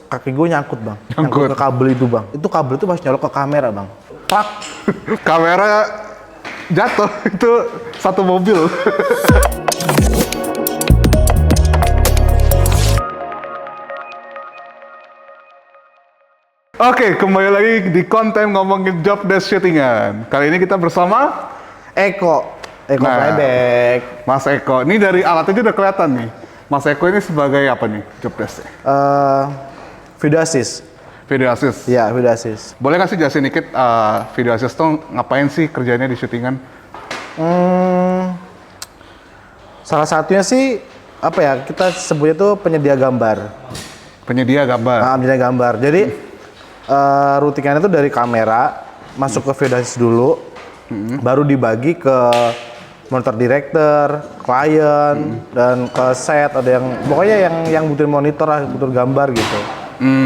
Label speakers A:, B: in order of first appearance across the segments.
A: kaki gue nyangkut bang.
B: Nyangkut
A: Ke kabel itu bang. Itu kabel itu pas nyolok ke kamera bang. Pak.
B: Kamera jatuh, itu satu mobil. Oke, kembali lagi di konten ngomongin job desk syutingan. Kali ini kita bersama
A: Eko
B: Nah,
A: Playback.
B: Mas Eko. Ini dari alatnya udah kelihatan nih. Mas Eko ini sebagai apa nih job desk-nya?
A: Video assist.
B: Video assist.
A: Iya, video assist.
B: Boleh nggak sih jelasin dikit video assist tuh ngapain sih kerjanya di syutingan?
A: Salah satunya sih apa ya? Kita sebutnya tuh penyedia gambar.
B: Penyedia gambar.
A: Nah, penyedia gambar. Jadi routingannya itu dari kamera masuk ke video assist dulu, baru dibagi ke monitor director, klien, dan ke set. Ada yang pokoknya yang butuh monitor lah, butuh gambar gitu.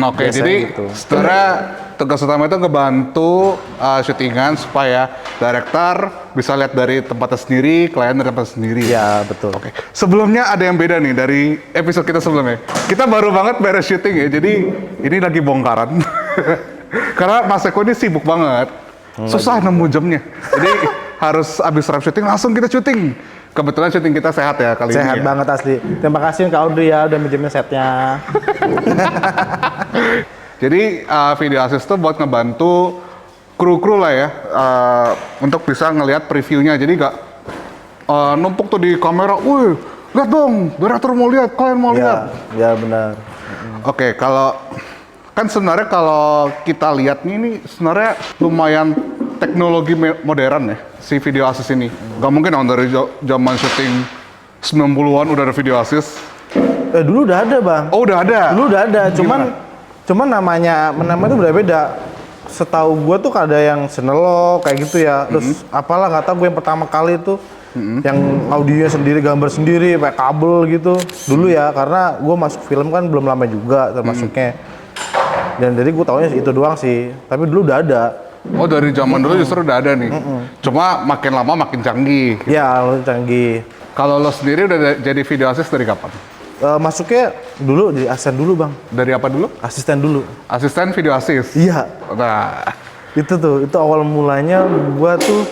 B: Oke.
A: Biasanya
B: Jadi
A: gitu.
B: sebenarnya tugas utama itu ngebantu syutingan supaya director bisa lihat dari tempatnya sendiri, klien dari tempatnya sendiri.
A: Iya, betul.
B: Oke. Sebelumnya ada yang beda nih dari episode kita sebelumnya. Kita baru banget beres syuting ya, jadi ini lagi bongkaran. Karena Mas Eko ini sibuk banget, susah nemu jamnya. Jadi harus abis wrap syuting langsung kita syuting. Kebetulan syuting kita sehat ya kali ini.
A: Sehat
B: Ya.
A: banget asli. Terima kasih Kak Audrey ya udah minjemin setnya.
B: Jadi video assist itu buat ngebantu kru-kru lah ya untuk bisa ngelihat previewnya. Jadi nggak numpuk tuh di kamera. Wih, lihat dong, director mau lihat, kalian mau lihat.
A: Ya benar.
B: Oke, kalau kan sebenarnya kalau kita lihat ini sebenarnya lumayan teknologi modern ya si video assist ini. Gak mungkin dong dari zaman syuting 90-an udah ada video assist.
A: Dulu udah ada bang.
B: Oh udah ada.
A: Dulu udah ada.
B: Gimana?
A: Cuman namanya itu beda-beda. Setahu gue tuh ada yang Snello kayak gitu ya. Terus apalah nggak tahu gue yang pertama kali itu yang audionya sendiri, gambar sendiri, pakai kabel gitu. Dulu ya, karena gue masuk film kan belum lama juga termasuknya. Dan jadi gue taunya itu doang sih. Tapi dulu udah ada.
B: Oh dari zaman dulu justru udah ada nih. Cuma makin lama makin canggih.
A: Ya, lo canggih.
B: Kalau lo sendiri udah jadi video assist dari kapan?
A: Masuknya dulu jadi asisten dulu bang.
B: Dari apa dulu?
A: Asisten dulu.
B: Asisten video assist.
A: Iya.
B: Nah,
A: Itu awal mulanya gua tuh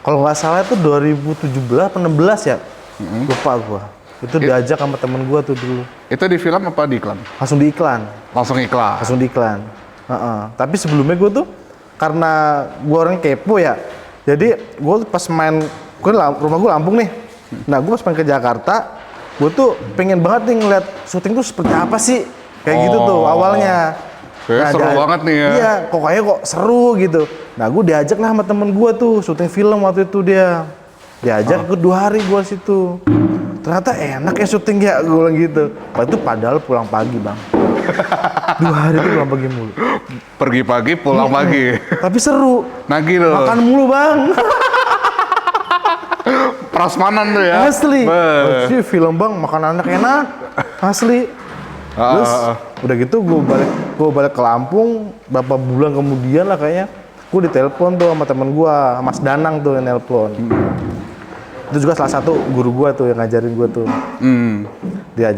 A: kalau nggak salah itu 2017 atau 16 ya. Lupa gua. Itu diajak sama temen gua tuh dulu.
B: itu di film apa di iklan?
A: Langsung di iklan.
B: Langsung iklan.
A: Tapi sebelumnya gua tuh karena gua orang kepo ya. Jadi gua tuh pas main, rumah gua Lampung nih. Nah, gua pas main ke Jakarta, gua tuh pengen banget nih ngeliat syuting tuh seperti apa sih. Kayak gitu tuh awalnya.
B: Kayaknya seru banget nih ya.
A: Iya, kok seru gitu. Nah, gue diajak lah sama temen gue tuh syuting film waktu itu dia. Diajak ke 2 hari gue situ. Ternyata enak ya syuting ya, gue bilang gitu. Padahal pulang pagi bang. 2 hari itu pulang pagi mulu.
B: Pergi pagi, pulang pagi.
A: Tapi seru.
B: Nagih lo.
A: Makan mulu bang.
B: Prasmanan tuh ya.
A: Asli. Asli film bang, makan anak enak. Asli. Terus udah gitu gue balik ke Lampung beberapa bulan kemudian lah kayaknya gue ditelepon tuh sama temen gue, Mas Danang tuh yang nelpon. Itu juga salah satu guru gue tuh yang ngajarin gue tuh. Dia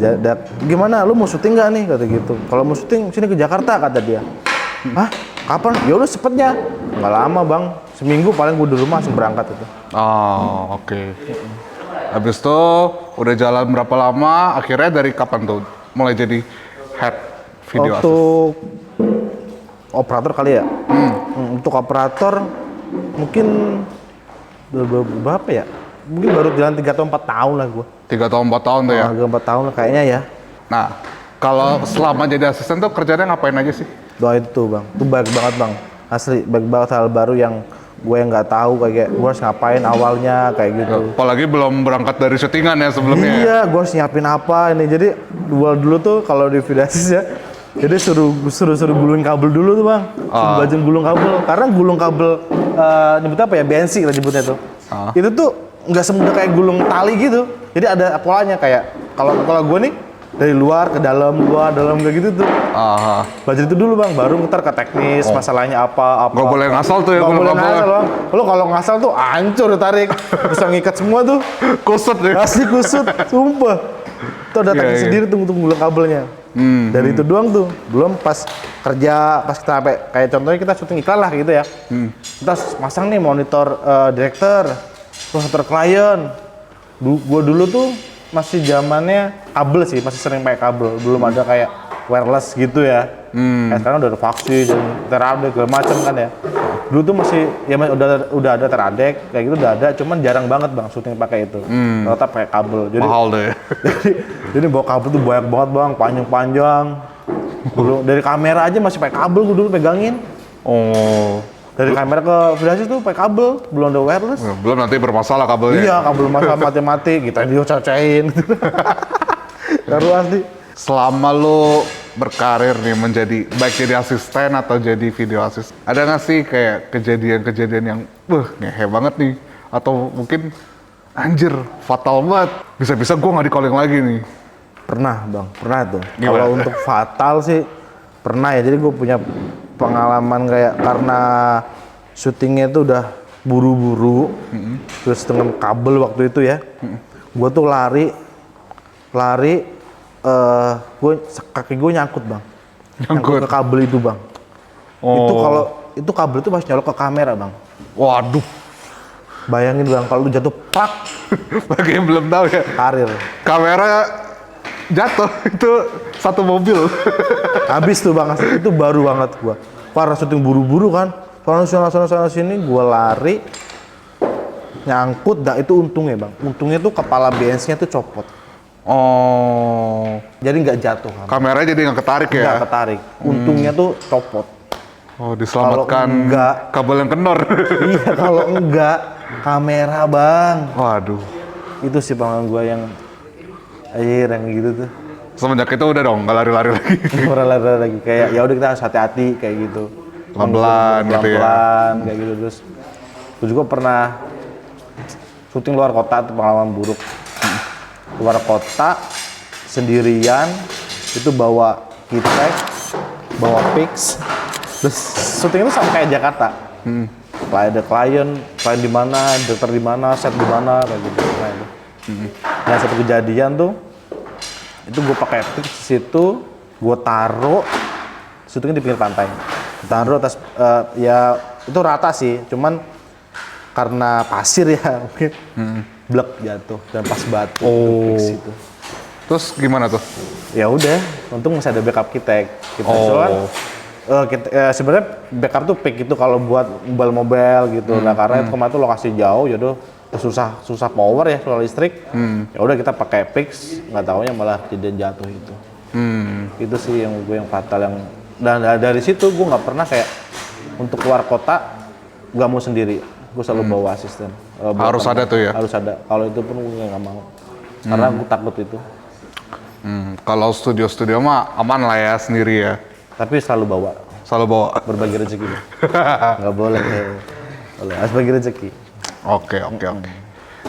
A: gimana lu mau syuting nggak nih kata gitu. Kalau mau syuting sini ke Jakarta kata dia. Hah? Kapan? Ya udah cepetnya. Nggak lama bang, seminggu paling gue di rumah langsung berangkat itu.
B: Oh oke. Habis itu udah jalan berapa lama? Akhirnya dari kapan tuh mulai jadi head video assist?
A: Untuk operator kali ya. Untuk operator mungkin berapa ya? Mungkin baru jalan 3 atau 4 tahun lah gue.
B: 3 tahun 4 tahun tuh ya.
A: 3 4 tahun lah kayaknya ya.
B: Nah, kalau selama jadi asisten tuh kerjanya ngapain aja sih?
A: Doa itu bang, itu baik banget bang. Asli baik banget, hal baru yang gue nggak tahu kayak gue harus ngapain awalnya kayak gitu.
B: Apalagi belum berangkat dari syutingan ya sebelumnya.
A: Iya, gue harus nyiapin apa ini. Jadi dulu tuh kalau di video assist ya, jadi suruh gulung kabel dulu tuh bang. Suruh bajang gulung kabel. Karena gulung kabel nyebutnya apa ya, BNC kita nyebutnya tuh. Itu tuh nggak semudah kayak gulung tali gitu. Jadi ada polanya kayak kalau gue nih dari luar ke dalam, luar dalam kayak gitu tuh. Belajar itu dulu bang, baru ntar ke teknis, masalahnya apa.
B: Gak boleh ngasal tuh ya.
A: Gak boleh ngasal bang. Lo kalau ngasal tuh hancur ditarik, bisa ngikat semua tuh.
B: Kusut ya.
A: Asli kusut, sumpah. Itu ada teknik sendiri tuh untuk gulung kabelnya. Dari itu doang tuh. Belum pas kerja, pas kita kayak contohnya kita syuting iklan lah gitu ya. Kita masang nih monitor director, monitor klien. Gua dulu tuh masih zamannya kabel sih, masih sering pakai kabel. Belum ada kayak wireless gitu ya. Kayak sekarang udah ada faksi dan teradek segala macam kan ya. Dulu tuh masih ya udah ada teradek kayak gitu udah ada, cuman jarang banget bang syuting pakai itu. Tetap pakai kabel. Jadi
B: Mahal deh.
A: jadi bawa kabel tuh banyak banget bang, panjang-panjang. Dulu dari kamera aja masih pakai kabel gue dulu pegangin.
B: Oh.
A: Dari kamera ke video tuh pakai kabel, belum ada wireless.
B: Belum nanti bermasalah kabelnya.
A: Iya, kabel masalah mati-mati, kita diocacain. Baru asli.
B: Selama lo berkarir nih menjadi baik jadi asisten atau jadi video assist, ada nggak sih kayak kejadian-kejadian yang ngehe banget nih, atau mungkin anjir fatal banget, bisa-bisa gue nggak di calling lagi nih?
A: Pernah bang, pernah tuh.
B: Gimana?
A: Kalau untuk fatal sih pernah ya. Jadi gue punya pengalaman kayak karena syutingnya itu udah buru-buru, terus dengan kabel waktu itu ya, gue tuh lari, kaki gue nyangkut bang, nyangkut ke kabel itu bang. Itu kalau itu kabel itu masih nyolok ke kamera bang.
B: Waduh,
A: Bayangin bang, kalau lu jatuh pak,
B: bagi yang belum tahu ya,
A: karir.
B: kamera jatuh itu satu mobil.
A: Habis tuh bang, asli. Itu baru banget gua. Karena syuting buru-buru kan, sana sini gua lari, nyangkut. Dah itu untungnya bang. Untungnya tuh kepala BNC-nya tuh copot.
B: Oh,
A: Jadi nggak jatuh kan.
B: kameranya jadi nggak ketarik ya?
A: Nggak ketarik. Untungnya tuh copot.
B: Oh, diselamatkan
A: Kalau enggak,
B: kabel yang kendor.
A: iya kalau enggak kamera bang.
B: Waduh.
A: Itu sih pengalaman gua yang yang gitu tuh.
B: Semenjak itu udah dong, nggak lari-lari lagi.
A: Orang lari lagi kayak ya udah kita harus hati-hati kayak gitu.
B: Pelan-pelan gitu ya.
A: Pelan-pelan kayak gitu terus. Gue juga pernah syuting luar kota tuh pengalaman buruk. Luar kota sendirian itu bawa kitek, bawa pix, terus syuting itu sama kayak Jakarta. Ada klien di mana, dokter di mana, set di mana kayak gitu. Nah satu kejadian tuh itu gue pakai pix di situ, gue taruh syutingnya di pinggir pantai, taruh atas ya itu rata sih, cuman karena pasir ya mungkin blek jatuh dan pas batu pix itu.
B: Terus gimana tuh?
A: Ya udah, untung masih ada backup kita soalnya sebenarnya backup tuh pick itu kalau buat mobil gitu. Nah karena itu kemarin tuh lokasi jauh, yaudah susah power ya soal listrik. Ya udah kita pakai fix, nggak taunya malah kejadian jatuh itu. Itu sih yang gue yang fatal yang dan dari situ gue nggak pernah kayak untuk keluar kota nggak mau sendiri. Gue selalu bawa asisten.
B: Harus ada tuh ya?
A: Harus ada. Kalau itu pun gue nggak mau. Karena gue takut itu.
B: Kalau studio mah aman lah ya sendiri ya.
A: Tapi selalu bawa.
B: Selalu bawa.
A: Berbagi rezeki. Nggak boleh. Harus bagi rezeki.
B: Oke.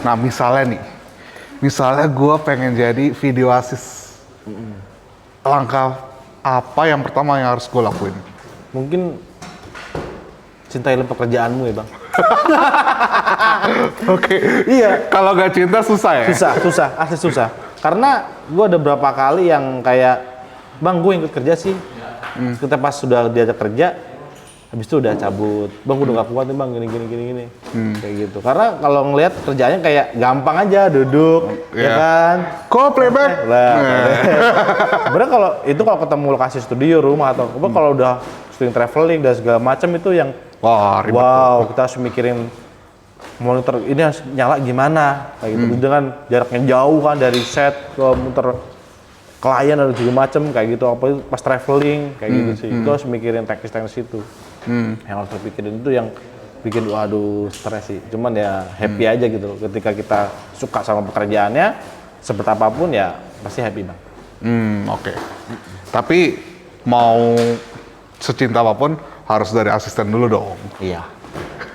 B: Nah misalnya gue pengen jadi video assist. Langkah apa yang pertama yang harus gue lakuin?
A: Mungkin cintailah pekerjaanmu ya bang.
B: Oke.
A: Iya.
B: Kalau nggak cinta susah ya?
A: Susah, asli susah. Karena gue ada berapa kali yang kayak, bang gue ikut kerja sih. Kita pas sudah diajak kerja, habis itu udah cabut. Bang udah gak kuat nih bang, gini. Kayak gitu. Karena kalau ngelihat kerjanya kayak gampang aja, duduk, ya kan.
B: Kok playback?
A: Sebenarnya kalau ketemu lokasi studio, rumah atau kalau udah syuting traveling dan segala macam itu yang
B: Wah, ribet.
A: wow, kita harus mikirin monitor ini harus nyala gimana kayak gitu. Dengan jaraknya jauh kan dari set ke monitor klien dan segala macam kayak gitu. Apalagi pas traveling kayak gitu sih. Itu harus mikirin teknis itu. Yang harus pikirin itu yang bikin waduh stres sih. Cuman ya happy aja gitu. Ketika kita suka sama pekerjaannya, seperti apapun ya pasti happy bang.
B: Oke. Tapi mau secinta apapun harus dari asisten dulu dong.
A: Iya,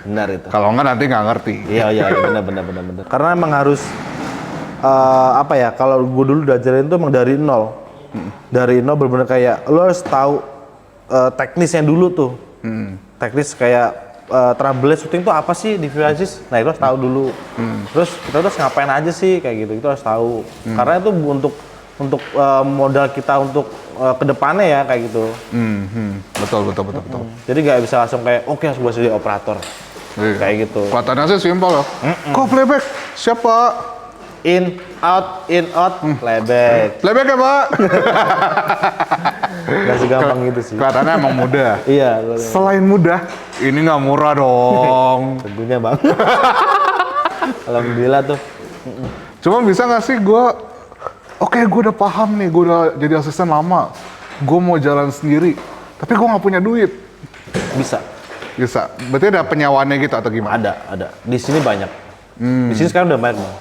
A: benar itu.
B: Kalau enggak nanti nggak ngerti.
A: Iya, benar. Karena emang harus apa ya? Kalau gue dulu diajarin tuh emang dari nol. Dari nol benar-benar kayak lo harus tahu teknisnya dulu tuh. Teknis kayak trouble syuting tuh apa sih di Viasis? Nah itu harus tahu dulu. Terus kita harus ngapain aja sih kayak gitu. Itu harus tahu. Karena itu untuk modal kita untuk kedepannya ya kayak gitu.
B: Betul.
A: Jadi nggak bisa langsung kayak oke harus gue jadi operator
B: Iya.
A: kayak gitu.
B: Kelihatannya sih simpel loh. Kok playback? Siapa?
A: In out playback.
B: Playback ya Pak?
A: Gak segampang gitu sih.
B: Kelihatannya emang mudah.
A: Iya.
B: Selain mudah, ini nggak murah dong.
A: Tentunya bang. Alhamdulillah tuh.
B: Cuma bisa nggak sih gue udah paham nih, gue udah jadi asisten lama, gue mau jalan sendiri, tapi gue nggak punya duit. Bisa. Berarti ada penyewaannya gitu atau gimana?
A: Ada. Di sini banyak. Di sini sekarang udah banyak bang.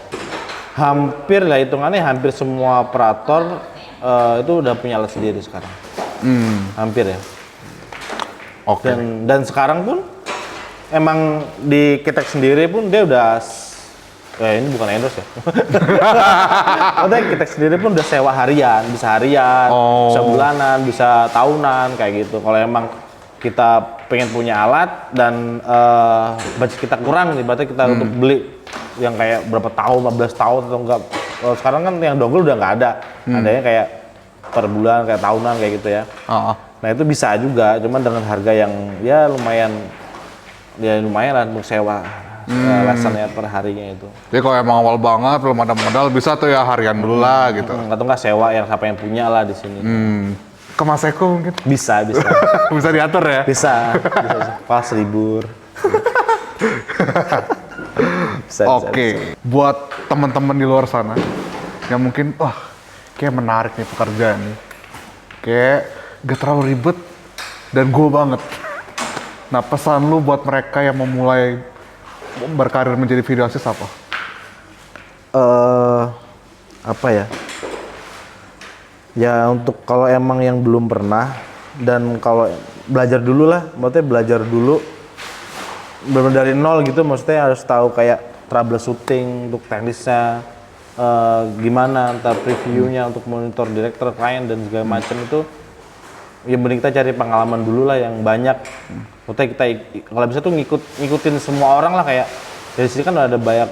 A: Hampir lah hitungannya hampir semua operator itu udah punya alat sendiri sekarang. Hampir ya.
B: Oke.
A: Dan sekarang pun emang di Kitek sendiri pun dia udah ini bukan endorse ya. Maksudnya Kitek sendiri pun udah sewa harian, bisa bisa bulanan, bisa tahunan kayak gitu. Kalau emang kita pengen punya alat dan budget kita kurang nih, berarti kita untuk beli yang kayak berapa tahun, 15 tahun atau enggak. Sekarang kan yang dongle udah nggak ada. Adanya kayak per bulan, kayak tahunan kayak gitu ya. Nah itu bisa juga, cuman dengan harga yang ya lumayan lah untuk sewa lessonnya per harinya itu.
B: Jadi kalau emang awal banget belum ada modal bisa tuh ya harian dulu lah gitu.
A: Atau enggak sewa yang siapa yang punya lah di sini.
B: Ke Mas Eko mungkin?
A: Bisa.
B: Bisa diatur ya?
A: Bisa. Pas libur.
B: Oke. Buat teman-teman di luar sana yang mungkin kayak menarik nih pekerjaan nih. Kayak gak terlalu ribet dan go banget. Nah, pesan lu buat mereka yang memulai berkarir menjadi video assist apa?
A: Apa ya? Ya untuk kalau emang yang belum pernah dan kalau belajar dulu lah, maksudnya belajar dulu benar dari nol gitu, maksudnya harus tahu kayak troubleshooting untuk teknisnya gimana, entar previewnya untuk monitor director, klien dan segala macam itu. Ya mending kita cari pengalaman dulu lah yang banyak. Maksudnya kita kalau bisa tuh ngikutin semua orang lah, kayak dari sini kan ada banyak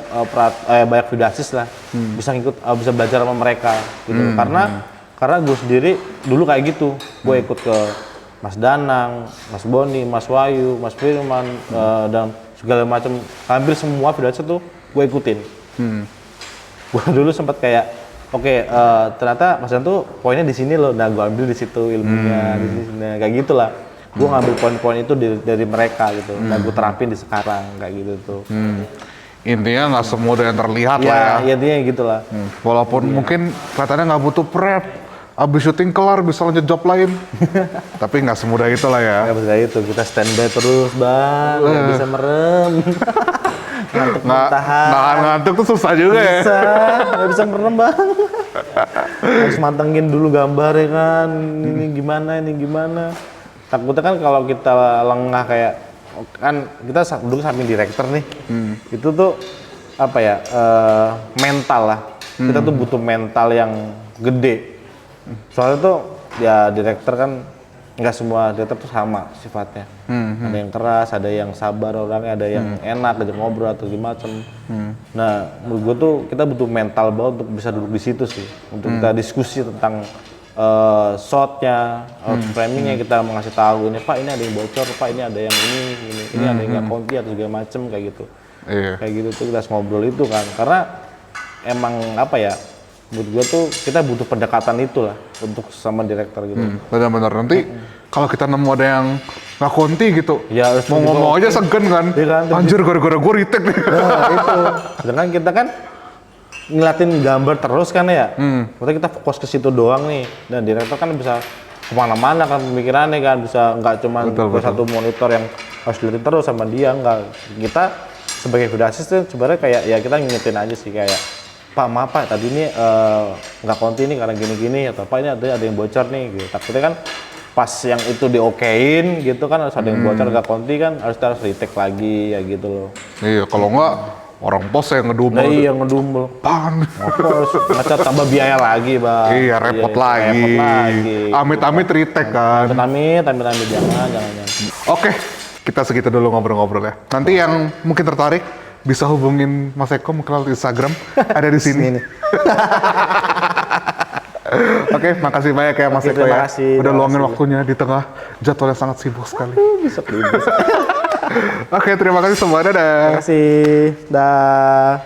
A: banyak video assist lah, bisa belajar sama mereka gitu. Karena gue sendiri dulu kayak gitu, gue ikut ke Mas Danang, Mas Boni, Mas Wahyu, Mas Firman dan segala macam, hampir semua video assist tuh gue ikutin. Gue dulu sempat kayak ternyata Mas Dan tuh poinnya di sini loh, nah gue ambil di situ ilmunya, di sini kayak gitulah. Gue ngambil poin-poin itu dari mereka gitu, dan gue terapin di sekarang kayak gitu tuh.
B: Intinya nggak semua yang terlihat lah ya.
A: Ya intinya gitulah.
B: Walaupun mungkin katanya nggak butuh prep, abis syuting kelar bisa lanjut job lain. Tapi nggak semudah itu lah ya.
A: Nggak semudah itu, kita standby terus bang, nggak bisa merem.
B: Nahan ngantuk tuh susah juga ya.
A: Nggak bisa merem bang. Harus mantengin dulu gambar ya kan, ini gimana. Takutnya kan kalau kita lengah kayak, kan kita dulu samping direktur nih, itu tuh apa ya, mental lah. Kita tuh butuh mental yang gede. Soalnya tuh ya direktur kan nggak semua direktur tuh sama sifatnya. Ada yang keras, ada yang sabar orangnya, ada yang enak aja ngobrol atau gimana. Nah, menurut gue tuh kita butuh mental banget untuk bisa duduk di situ sih, untuk kita diskusi tentang shotnya, framingnya, kita mengasih tahu ini Pak, ini ada yang bocor, Pak ini ada yang ini ada yang nggak konti atau segala macem kayak gitu. Kayak gitu tuh kita harus ngobrol itu kan, karena emang apa ya, menurut gue tuh kita butuh pendekatan itulah untuk sama direktur gitu.
B: Benar-benar nanti kalau kita nemu ada yang nggak konti gitu,
A: ya,
B: mau ngomong aja segan kan, anjir gara-gara gue retake nih.
A: Nah itu, sedangkan kita kan ngeliatin gambar terus kan ya, maksudnya kita fokus ke situ doang nih, dan direktur kan bisa kemana-mana kan pemikirannya kan, bisa nggak cuma satu monitor yang harus dilihatin terus sama dia, nggak. Kita sebagai video assistant sebenarnya kayak ya kita ngingetin aja sih, kayak Pak maaf Pak tadi ini nggak konti ini karena gini-gini, atau Pak ini ada yang bocor nih gitu. Takutnya kan pas yang itu diokein gitu kan harus ada yang bocor nggak konti kan, harus retake lagi ya gitu loh.
B: Iya, kalau nggak orang pos yang ngedumel.
A: Nah iya ngedumel.
B: Pan.
A: Harus ngecat tambah biaya lagi bang.
B: Iya repot lagi. Amit-amit retake kan.
A: Amit jangan.
B: Oke, kita segitu dulu ngobrol-ngobrol ya. Nanti yang mungkin tertarik bisa hubungin Mas Eko, mungkin lewat Instagram ada di sini. Oke, makasih banyak ya Mas
A: Oke,
B: Eko
A: terima
B: ya.
A: kasih,
B: Udah
A: terima
B: luangin
A: kasih.
B: waktunya di tengah jadwal yang sangat sibuk sekali.
A: Bisa. Terima
B: Oke, terima kasih semuanya. Dadah.
A: kasih. Dah.